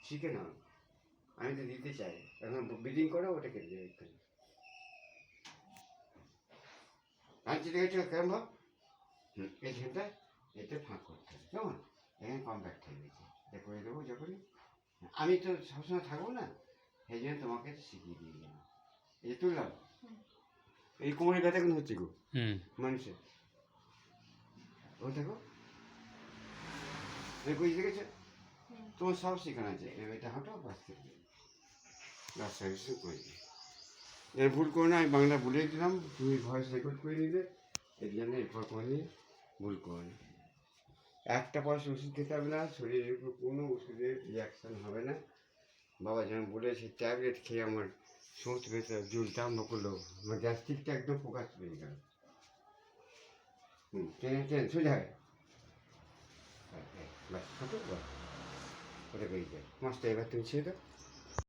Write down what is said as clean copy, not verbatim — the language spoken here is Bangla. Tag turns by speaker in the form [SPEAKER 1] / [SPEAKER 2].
[SPEAKER 1] শিখে নাও, আমি তো দিতে চাই, এখন ব্রিডিং করো ওটা কেটে দেবে এক্ষুনি। আনছি দেখেছো কেমন ভাব? এইখানটা এটা ফাঁক করতে হবে কেমন, এখানে কম্প্যাক্ট হয়ে গেছে, এটা করে দেবো যখনই। আমি তো সবসময় থাকবো না, সেই জন্য তোমাকে শিখিয়ে দিয়ে গেলাম। এই যে তুললাম, এই কোমরের ব্যথা কিন্তু হচ্ছে গো মানুষের, ও দেখো বুঝতে গেছো, তোমার সব শেখানো আছে। এটা হাঁটো বাঁচতে রাস্তা করে দিই। এর ভুল করো না, আমি বাংলা বলে দিলাম, তুমি ভয়েস রেকর্ড করে নিবে, এর জন্য এরপর করে ভুল করো না। একটা পয়সা ওষুধ খেতে হবে না, শরীরের উপর কোনো ওষুধের রিয়াকশান হবে না। বাবা যেমন বলেছে ট্যাবলেট খেয়ে আমার সমস্ত ভেতরে জুলটা আরম্ভ করলো, আমার গ্যাস্ট্রিকটা একদম ফোকাস পেয়ে গেল। ট্রেন ট্রেন সোজা হয়, বাস হাঁটো বাস, ওটা বেরিয়ে যায় মাছটা। এবার তুমি ছেড়ে দাও।